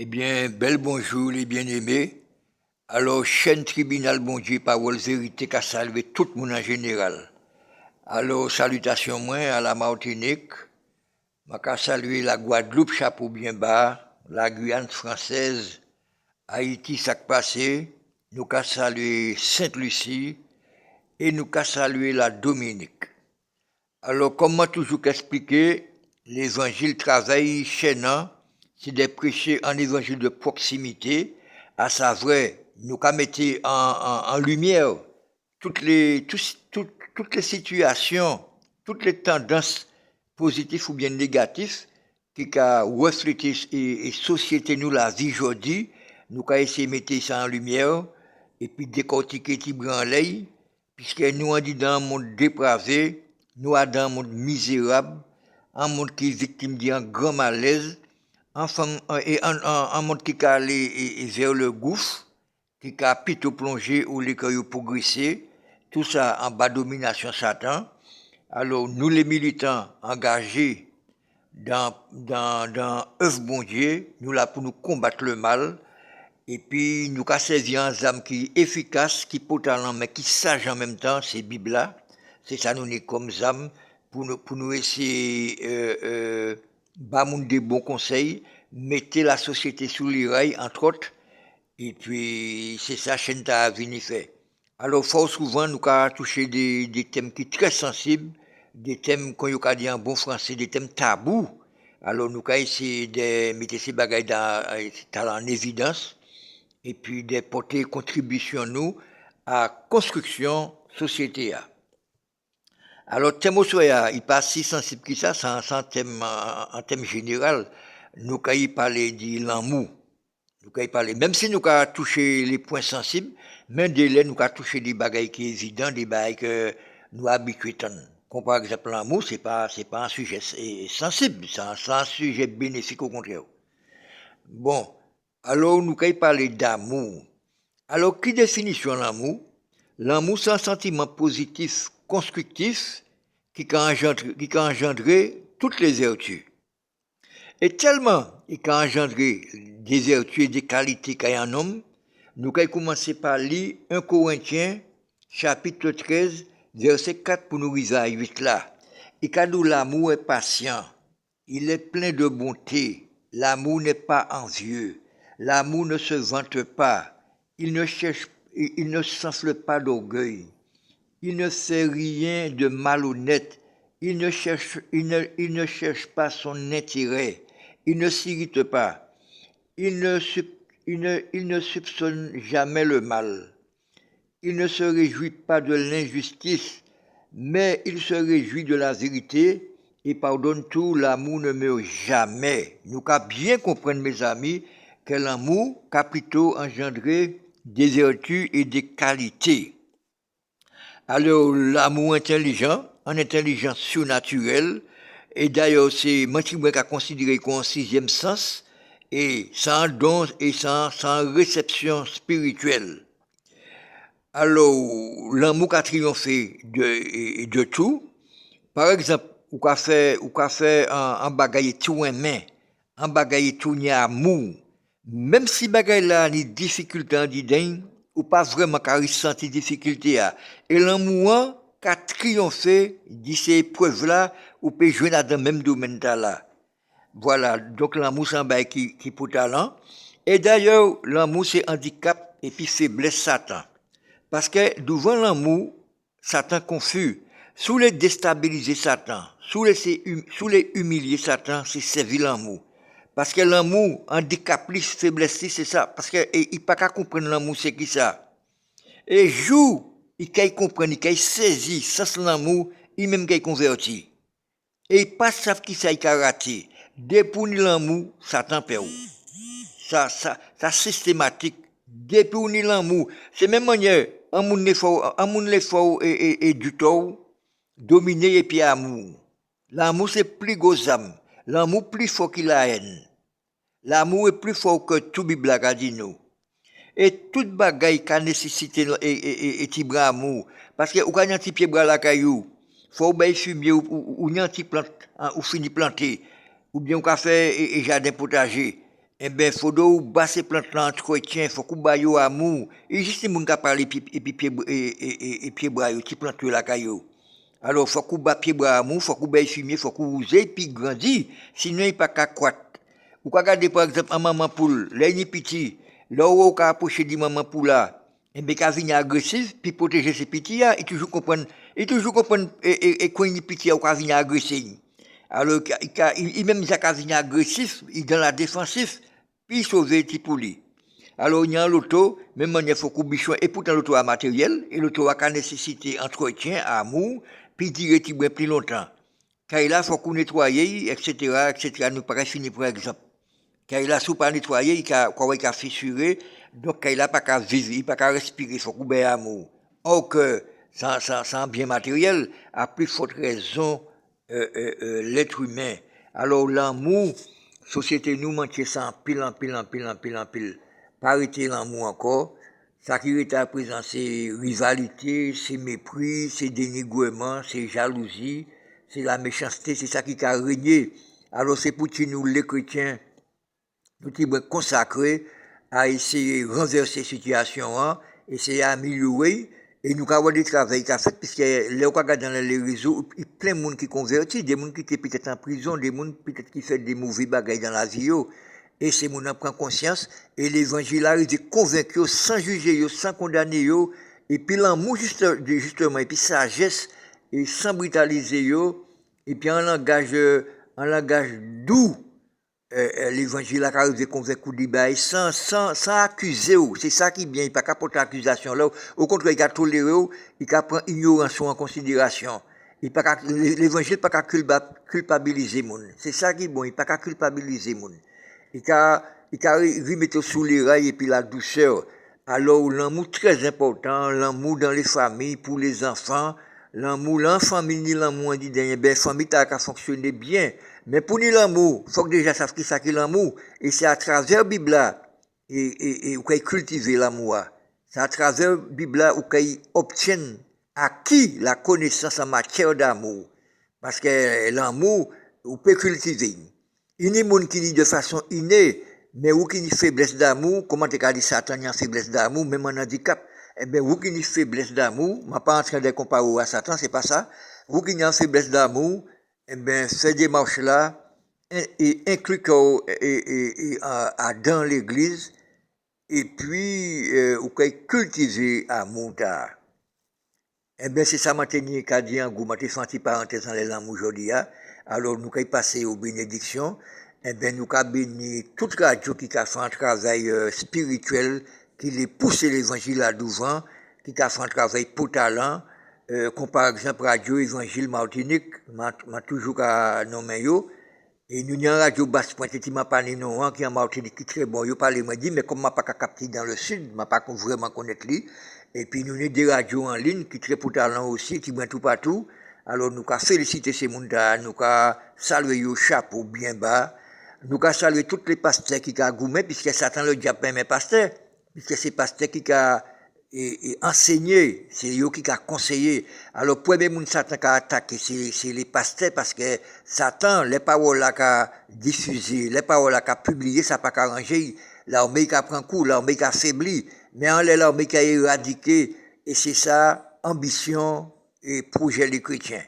Eh bien, bel bonjour les bien-aimés. Alors, chaîne tribunal bon Dieu, parole vérité qu'a salué tout le monde en général. Alors, salutations moi à la Martinique, m'a qu'a salué la Guadeloupe, chapeau bien bas, la Guyane française, Haïti, sac passé, nous qu'a salué Sainte-Lucie et nous qu'a salué la Dominique. Alors, comme moi toujours expliqué, l'évangile travaille chez nous, c'est de prêcher un évangile de proximité, à savoir, nous qu'à mettre en lumière toutes les situations, toutes les tendances positives ou bien négatives qui qu'a reflété et société nous la vie aujourd'hui, nous qu'à essayer de mettre ça en lumière et puis décortiquer petit branley, puisque nous on dit dans un monde dépravé, nous sommes dans un monde misérable, un monde qui est victime d'un grand malaise, un monde qui est allé vers le gouffre, qui a plutôt plongé ou les cailloux progressé, tout ça en bas domination Satan. Alors nous les militants engagés dans œuvre bon Dieu, nous là pour nous combattre le mal, et puis nous avons servi un âme qui est efficace, qui peut talent, mais qui sage en même temps, c'est Bible là. C'est ça nous est comme âme pour nous essayer bah des bons conseils, mettez la société sous les rails, entre autres, et puis c'est ça chaîne ta vini fait. Alors fort souvent nous avons touché des thèmes qui sont très sensibles, des thèmes qu'on a dit en bon français, des thèmes tabous. Alors nous avons essayé de mettre ces bagages en évidence et puis de porter contribution nous à construction société. Alors thème au soya, il pas si sensible que ça, c'est un thème en thème général. Nous avons parlé de l'amour. Nous avons parlé, même si nous avons touché les points sensibles, mais de là nous avons touché des bagages qui sont évidents, des bagages que nous habitués. Comme par exemple l'amour, c'est pas un sujet sensible, c'est un sujet bénéfique au contraire. Bon, alors nous avons parlé d'amour. Alors, qui définition l'amour? L'amour, c'est un sentiment positif, constructif, qui a engendré toutes les vertus. Et tellement il a engendré des vertus et des qualités qu'il y a un homme, nous allons commencer par lire 1 Corinthiens, chapitre 13, verset 4 pour nous arriver à 8 là. Et quand l'amour est patient, il est plein de bonté, l'amour n'est pas envieux, l'amour ne se vante pas, il ne s'enfle pas d'orgueil, il ne fait rien de malhonnête, il ne cherche pas son intérêt, il ne s'irrite pas, il ne soupçonne jamais le mal, il ne se réjouit pas de l'injustice, mais il se réjouit de la vérité et pardonne tout, l'amour ne meurt jamais. Nous qu'à bien comprendre, mes amis, que l'amour a plutôt engendré des vertus et des qualités. Alors, l'amour intelligent, en intelligence surnaturelle, et d'ailleurs, c'est moi qui a considéré comme un sixième sens, et sans don et sans réception spirituelle. Alors, l'amour a triomphé de tout. Par exemple, ou qu'a fait un bagaille tout aimé, un bagaille tout ni amour. Même si bagaille là ni difficulté en d'idée, ou pas vraiment qu'à ressentir difficulté à. Et l'amour qu'a triomphé de ces épreuves là, ou peut jouer dans le même domaine là. Voilà, donc l'amour c'est un bagaille qui pour talent. Et d'ailleurs, l'amour c'est handicap et puis faiblesse Satan. Parce que devant l'amour, Satan confus. Sous les déstabiliser Satan, sous les humilier Satan, c'est servir l'amour. Parce que l'amour, handicap, faiblesse, c'est ça. Parce que il pas qu'à comprendre l'amour, c'est qui ça. Et jour, il qu'à comprendre, il qu'à saisir, ça c'est l'amour, il même qu'à converti. Et il pas savent qui ça il qu'à rater. Depuis l'amour, Satan perd. Ça systématique. Depuis l'amour, c'est même manière, un monde l'effort et du tort, dominer et puis amour. L'amour c'est plus gros âme. L'amour plus fort que la haine. L'amour est plus fort que tout Bible a dit nous. Et toute bagaille qu'a nécessité et tibra amour. Parce que ou quand un petit pied bras la caillou, faut bien fumier ou un petit plante ou fini planter ou bien on fait et jardin potager. eh ben faut do basser plante là entretien, faut qu'on baille au amour. Et juste moun ka parler et puis et pied bras yo qui plante la caillou. Alors faut qu'on bat pied bras amour, faut qu'on baille fumier, faut qu'on use puis grandi, sinon il pas qu'à croître. Ou ka regarder par exemple un maman poule, là il est petit, là où ka approcher di maman poule là, et ben ka venir agressif puis protéger ses petits là, et toujours comprendre et quand il est petit ou ka venir agressif. Alors il même ça ka venir agressif, il dans la défensif, puis sauver petit poulet. Alors il y a l'auto, même il faut qu'on bichon et pourtant l'auto a matériel et l'auto a nécessité entretien, amour, puis tirer petit plus longtemps. Car il a faut qu'on nettoyer, etc., etc. Nous pas fini par exemple. Car il a sous pas nettoyer, il a fissuré, donc il a pas qu'à vivre, il pas qu'à respirer, il faut qu'on ait amour. Or que sans bien matériel, à plus forte raison l'être humain. Alors l'amour, société nous manque ça en pile, en pile, en pile, en pile, en pile. Pas arrêter l'amour encore. Ça qui est à présent, c'est rivalité, c'est mépris, c'est dénigrement, c'est jalousie, c'est la méchanceté, c'est ça qui a régné. Alors c'est pour nous, les chrétiens, nous sommes consacrés à essayer de renverser la situation, hein, essayer d'améliorer. Et nous avons des travail qu'a fait, puisque là, on regarde dans les réseaux, il y a plein de monde qui convertit, des gens qui étaient peut-être en prison, des gens peut-être qui font des mauvais bagages dans la vie. Et ces gens prennent conscience, et l'évangile arrive convaincre sans juger, sans condamner, et puis l'amour justement, et puis sagesse, et sans brutaliser, et puis en langage doux. L'évangile a arrivé convaincre du sans accuser. C'est ça qui est bien, il n'y a pas qu'à porter accusation là. Au contraire, il a toléré, il a pris l'ignorance en considération. L'évangile n'a pas qu'à culpabiliser les gens. C'est ça qui est bon, il n'y a pas qu'à culpabiliser les gens. Il a remettre sous les rails et puis la douceur. Alors, l'amour très important, l'amour dans les familles, pour les enfants, l'amour, l'enfamille, ni l'amour, dit dernier, ben, famille, t'as qu'à fonctionner bien. Mais pour ni l'amour, faut que déjà savoir qui ça qui l'amour. Et c'est à travers la Bible là, et où qu'on cultiver l'amour. C'est à travers la Bible là où qu'on obtient acquis la connaissance en matière d'amour. Parce que l'amour, on peut cultiver. Il y a des gens qui disent de façon innée, mais où qui ont faiblesse d'amour, comment tu as dit Satan a faiblesse d'amour, même en handicap, eh bien, où qui ont faiblesse d'amour, je ne suis pas en train de comparer à Satan, c'est pas ça. Où qui ont faiblesse d'amour, eh bien, ces démarches-là, et inclut dans l'église, et puis, où qu'on cultiver l'amour. Eh bien, c'est ça, maintenant, qu'a dit en goût, je fait une parenthèse dans les langues aujourd'hui. Alors, nous avons passé aux bénédictions. Eh bien, nous avons béni toute radio qui a fait un travail spirituel, qui les pousse l'évangile à devant, qui a fait un travail pour talent, comme par exemple Radio Évangile Martinique, m'a toujours nommé yo. Et nous avons Radio Basse Pointe, qui m'a parlé non, qui est en Martinique, qui est très bon. Yo parlé, m'a dit, mais comme m'a pas capté dans le sud, m'a pas vraiment connaître lui. Et puis, nous avons des radios en ligne qui sont très pour talent aussi, qui vont tout partout. Alors, nous avons félicité ces gens-là, nous avons salué au chapeau bien bas. Nous avons salué tous les pasteurs qui ont gourmé, puisque Satan le diable même est pasteur, puisque c'est pasteur qui a enseigné, c'est eux qui a conseillé. Alors, premier monde Satan qui a attaqué, c'est les pasteurs, parce que Satan, les paroles qu'il a diffusées, les paroles qu'il a publiées, ça n'a pas arrangé. L'armée qui a pris un coup, l'armée qui a faibli. Mais en l'armée qui a éradiqué, et c'est ça, ambition et projet des chrétiens.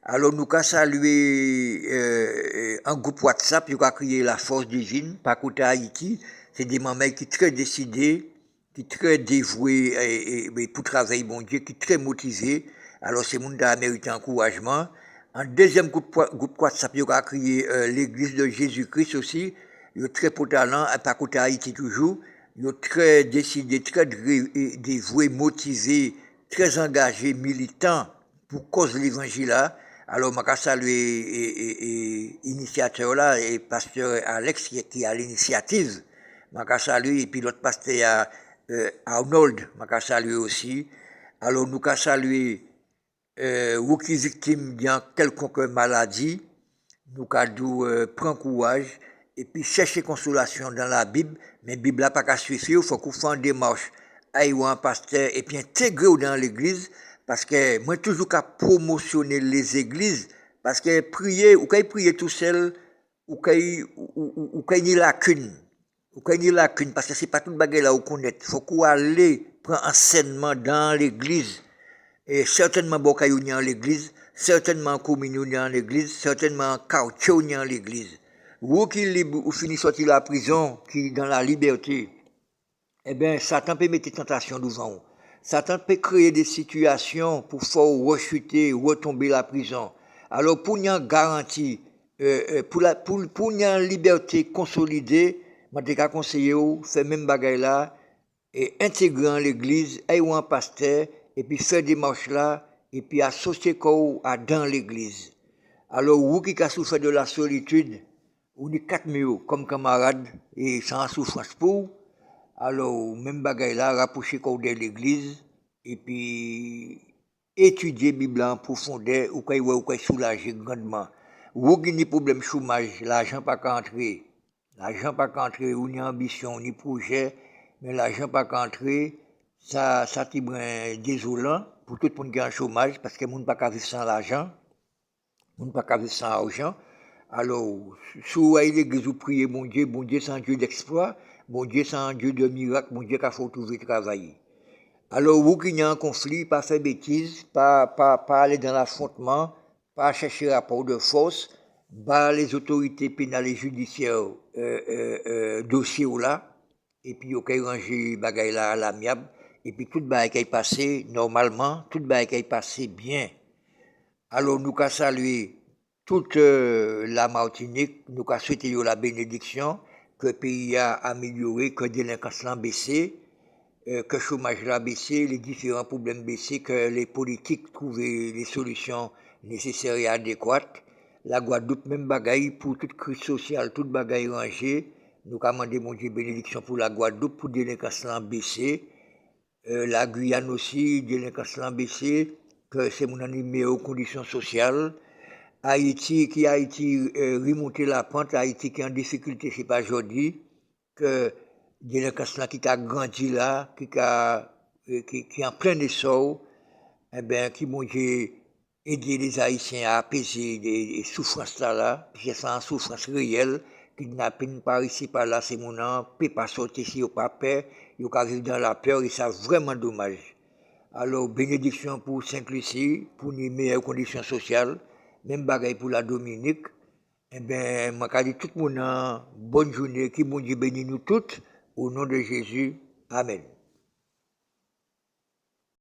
Alors, nous avons salué un groupe WhatsApp qui a créé la force divine, par côté Haïti. C'est des mamans qui sont très décidés, qui sont très dévoués et pour travailler, bon Dieu, qui sont très motivés. Alors, ces gens ont mérité encouragement. Un deuxième groupe WhatsApp qui a créé l'église de Jésus-Christ aussi. Ils sont très pour talent, par côté Haïti toujours. Ils sont très décidés, très dévoués, motivés, très engagés, militants pour cause de l'évangile là. Alors, je salue l'initiateur là, et pasteur Alex qui a l'initiative. Je salue, et puis l'autre pasteur Arnold, je salue aussi. Alors, nous salue vous qui victime d'une quelconque maladie, nous avons prendre courage, et puis chercher consolation dans la Bible, mais la Bible n'a pas qu'à suffire, il faut qu'on fasse une démarche, aille un pasteur, et puis intégrer dans l'église, parce que moi, toujours qu'à promotionner les églises, parce que prier, ou quand prier tout seul, ou quand il y a lacune. Ou quand il y a lacune, parce que c'est pas tout le bagage là où connaître. Il faut qu'on aille prendre enseignement dans l'église. Et certainement, Bokayo en l'église, certainement, Communion en l'église, certainement, Kaucho en l'église. Ou qui libre, ou finit sortir de la prison, qui est dans la liberté, eh bien, Satan peut mettre des tentations devant vous. Satan peut créer des situations pour faire rechuter, retomber la prison. Alors, pour une garantie, pour une liberté consolidée, je te conseille de faire même bagaille là, et intégrer l'église, ayant un pasteur, et puis faire des marches là, et puis associer à dans l'église. Alors, vous qui avez souffert de la solitude, vous avez 4 mieux comme camarades, et sans souffrance pour vous. Alors, même bagaille là, rapprocher de l'église, et puis étudier la Bible en profondeur, ou quoi soulager grandement. Ou qui ni problème chômage, l'argent pas qu'entrer. L'argent pas qu'entrer, ou ni ambition, ni projet, mais l'argent pas qu'entrer, ça t'est désolant pour tout le monde qui est en chômage, parce que le monde pas qu'à vivre sans l'argent, le monde pas qu'à vivre sans argent. Alors, si vous voyez l'église, vous priez, bon Dieu, c'est un Dieu d'exploit, bon Dieu, c'est un Dieu de miracle, bon Dieu, qu'il faut trouver travailler. Alors, vous qui avez un conflit, pas faire bêtises, pas aller dans l'affrontement, pas chercher rapport de force, pas les autorités pénales et judiciaires, dossier là, et puis, vous ranger bagaille là à l'amiable, et puis tout bagaille qui est passé normalement, tout bagaille qui est passé bien. Alors, nous qu'à saluer toute la Martinique, nous qu'à souhaiter la bénédiction, que le pays a amélioré, que la délinquance a baissé, que le chômage a baissé, les différents problèmes baissé, que les politiques trouvent les solutions nécessaires et adéquates. La Guadeloupe, même bagaille pour toute crise sociale, toute bagaille rangée. Nous avons demandé mon Dieu bénédiction pour la Guadeloupe, pour la délinquance a baissé. La Guyane aussi, la délinquance a baissé, que c'est mon animé aux conditions sociales. Haïti qui a remonté la pente, Haïti qui est en difficulté, c'est pas aujourd'hui, que délinquance qui a grandi là, qui est en plein essor, eh bien, qui m'ont aider les Haïtiens à apaiser les souffrances là, parce que c'est une souffrance réelle, kidnapping par ici, par là, c'est mon nom, peut pas sortir si vous pas peur, vous vivre dans la peur, et ça vraiment dommage. Alors, bénédiction pour Saint-Lucie, pour les meilleures conditions sociales, même bagaille pour la Dominique. Eh bien, je dis tout le monde, bonne journée, qui bon Dieu bénisse nous toutes, au nom de Jésus. Amen.